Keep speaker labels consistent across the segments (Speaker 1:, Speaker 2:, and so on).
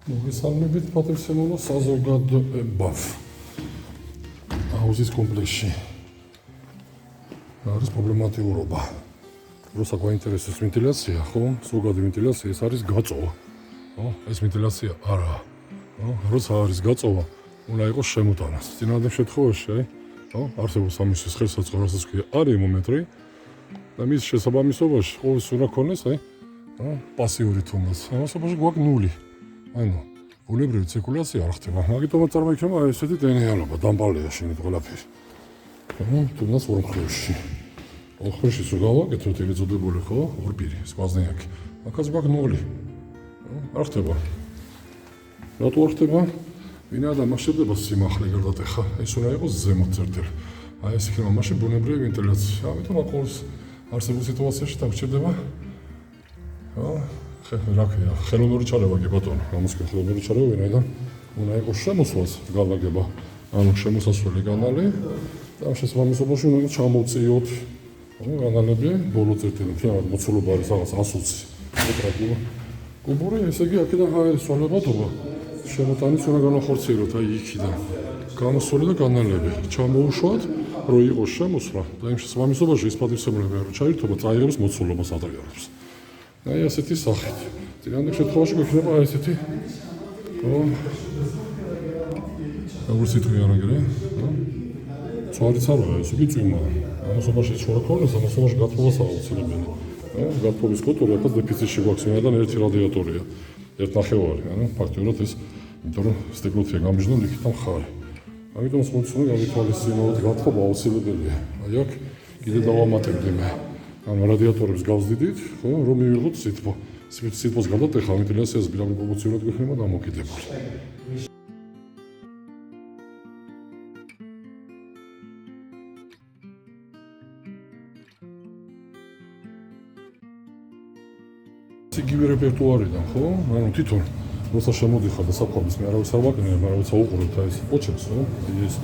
Speaker 1: მოგესალმებით პატივცემულო საზოგადოებამ. აუზის კომპლექსში არის პრობლემატიურობა. როცა გვაინტერესებს ვენტილაცია, ხო? ზოგადი ვენტილაცია ეს არის გაწოვა. ხო? ეს ვენტილაცია არაა. ხო? როცა არის გაწოვა, უნდა იყოს შემოტანა. წინააღმდეგ შემთხვევაში, ხო? არსებობს ამისთვის ხელსაწყო, რასაც ქვია არიომეტრი და მის შესაბამისობაში ყოველს უნდა ქონდეს, ხო? პასიური თუნდაც. ამასობაში გვაქვს 0. ანუ ბუნებრივი ცირკულაცია არ ხდება. მაგიტომაც წარმოიქმნება ესეთი ტენიანობა, დამპალია შენით ყველაფერი. თუნდაც ორ მხრევში. ორ მხრევში თუ გავაკეთოთ ეგ ეწოდებული, ხო? ორ პირი, სკვაზნიაკი. მაგაც გვაქვს 0. არ ხდება. რატო არ ხდება? ვინაიდან მას შედება სიმაღლე გარდატეხა, ეს უნდა იყოს ზემოთ წერტილი. აი ეს იქნება მაშინ ბუნებრივი ვენტილაცია. ამიტომ ყოველს არსებულ სიტუაციაში დაგჭირდება. ხო? ხელოვნური ჩარევა კი ბატონო, გამოსკენ ხელოვნური ჩარევა ვინაიდან უნდა იყოს შემოსვლას გავაგება, ანუ შემოსასვლელი კანალი და შესაბამისობაში უნდა ჩამოვწიოთ კანალები ბოლო წერტილი, თუმცა მოცულობა არის რაღაც 120 მეტრები. კუბური, ესე იგი აქედან არის სვანებადობა, შემოტანის უნდა განახორციელოთ აი იქიდან. გამოსული და კანალები ჩამოუშვათ, რომ იყოს შემოსვლა და იმ შესაბამისობაში ის პატივცემულები რომ ჩაირთობა, წაიღებს მოცულობას ატრიალებს. აი ასეთი სახით. წინააღმდეგ შემთხვევაში გვექნება აი ესეთი როგორც იტყვიანაგრე, ცვალიც არა, ეს იგი წვიმაა. ამასობაში შორა ქონდეს, ამასობაში გათბობას აუცილებელია. გათბობის კონტური აქაც დეფიციტში გვაქვს, ვინაიდან ერთი რადიატორია, 1.5. ანუ ფაქტობრივად ეს, იმიტომ რომ სტეკლოთია გამიჯნული იქით მხარე. ამიტომ მოწონს გავითვალისწინოთ, გათბობა აუცილებელია. აი აქ კიდე დავამატებდი მე. ანუ რადიატორებს გავზდიდით, ხო, რომ მივიღოთ სითბო. სითბოს გარდატეხა ვენტილაციას ბილავი პროპორციულად გვექნება დამოკიდებული. იგივე რეპერტუარიდან, ხო? ანუ თვითონ როცა შემოდიხარ და საფხობის მე არავის არ ვაკნიებ, არავის აუყურებთ აი ეს პოჩებს, ხო? ეს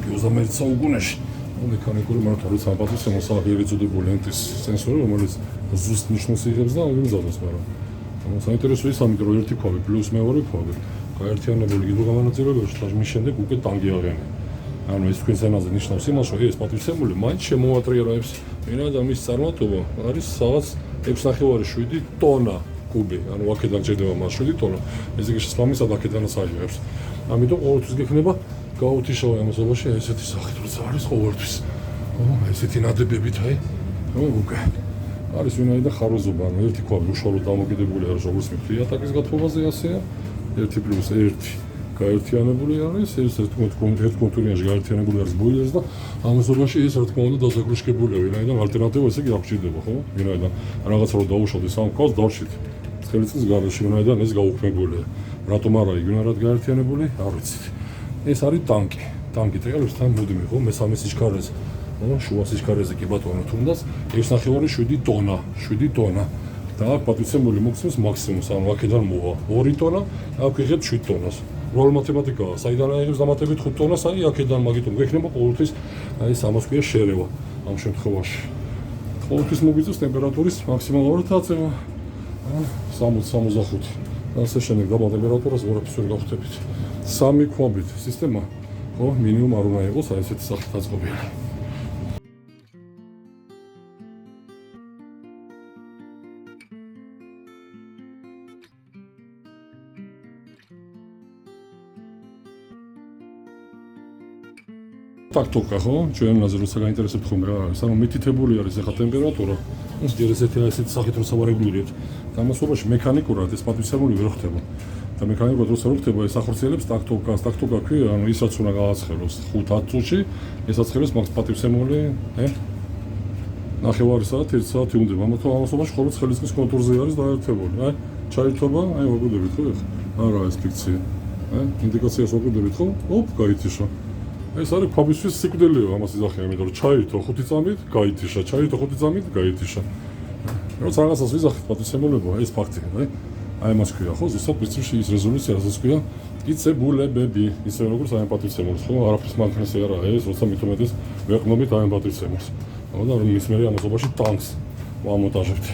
Speaker 1: 20 საუკუნეში მექანიკური მართალიც ამბატის მოსაღები ეწოდებული ლენტის სენსორი, რომელიც ზუსტ ნიშნულს იღებს და ამგზავრებს, მაგრამ საინტერესო ის ამით რომ ერთი ქვავი პლუს მეორე ქვავი გაერთიანებული გიდროგამანაწილებლებში და მის შემდეგ უკვე ტანგი აღენება. ანუ ეს თქვენს ენაზე ნიშნავს იმას, რომ ეს პატივცემული მაინც შემოატრიალებს, ვინაიდან მის წარმატება არის რაღაც 6.7 ტონა კუბი, ანუ აქედან ჭედება მას 7 ტონა, ეს იგი შესაბამისად აქედანაც აიღებს. ამიტომ ყოველთვის გექნება გაუთიშავე ამასობაში ესეთი სახით, როცა არის ყოველთვის. ესეთი ნადებებით, უკვე. არის ვინაიდან ხარვეზობა, ანუ ერთი ქვავი უშუალოდ დამოკიდებული არის როგორც მიხრი ატაკის გათბობაზე ასეა, 1+1 გაერთიანებული არის, ეს ერთ კონტურიაში გაერთიანებული არის ბოილერს და ამასობაში ეს რა თქმა უნდა დაზაგრუშკებულია, ვინაიდან ალტერნატივა ესე იგი არ გჭირდება, ხო? ვინაიდან რაღაცა რომ დაუშვათ ამ ქვას დავშით. ხელიწის გარეშე, ვინაიდან ეს გაუქმებულია. რატომ არა იგივე რად გაერთიანებული? არ ვიცით. ეს არის ტანკი. ტანკი ტრიალებსთან მოდიმე, ხო? მესამე სიჩქარეზე. შუა სიჩქარეზე კი ბატონო თუნდაც 6.7 ტონა, 7 ტონა. და აქ პატივცემული მოგცემს მაქსიმუმს, ანუ აქედან მოვა 2 ტონა, აქ ვიღებ 7 ტონას. როლ მათემატიკაა, საიდან აიღებს დამატებით 5 ტონას, აი აქედან მაგიტომ გვექნება ყოველთვის აი ამას ქვია შერევა ამ შემთხვევაში. ყოველთვის მოგვიწევს ტემპერატურის მაქსიმალურად აწევა 60-65. ასე შემდეგ დაბალ ტემპერატურას ვერაფერს ვერ გავხდებით. 3 ქვაბით სისტემა, ხო, მინიმუმ არ უნდა იყოს აი ესეთი სახით დაწყობილი. ტაქტოკა, ხო? ჩვენ ნაზერ როცა გაინტერესებთ ხომ რა არის, ანუ მითითებული არის ახლა ტემპერატურა. ის ჯერ ესეთი სახით რომ სავარეგულირებთ. ამასობაში მექანიკურად ეს პატივცემული ვერ ხდება. და მექანიკურად როცა რო ხდება, ეს ახორციელებს ტაქტოკას. ტაქტოკა ქვია, ანუ ისაც უნდა გააცხელოს 5-10 წუთში, ეს აცხელებს მაგ პატივცემული, 9 საათი, 1 საათი უნდება. ამასობაში ხოლმე ხელისყრის კონტურზე არის დაერთებული. აი, ჩაირთობა, აი ვაგვიდებით ხო ახლა? არა ეს ფიქცია. ინდიკაციას ვაგვიდებით ხო? ოპ, გაითიშა. ეს არის ქვაბისთვის სიკვდილია ამას იზახია, იმიტომ რომ ჩაირთო 5 წამით, გაითიშა, ჩაირთო 5 წამით, გაითიშა. როცა რაღაცას ვიზახეთ პატივცემულებო, ეს ფაქტი, აი ამას ქვია, ხო, ზუსტად პრინციპში ის რეზოლუცია, რასაც ქვია, მტკიცებულებები, ისე როგორც აი ამ პატივცემულს, ხო, არაფრის მანქანაზე არაა ეს, როცა მithumetes ვეყნობით აი ამ პატივცემულს. და რომ მის მერე ამასობაში ტანკს ვამონტაჟებთ.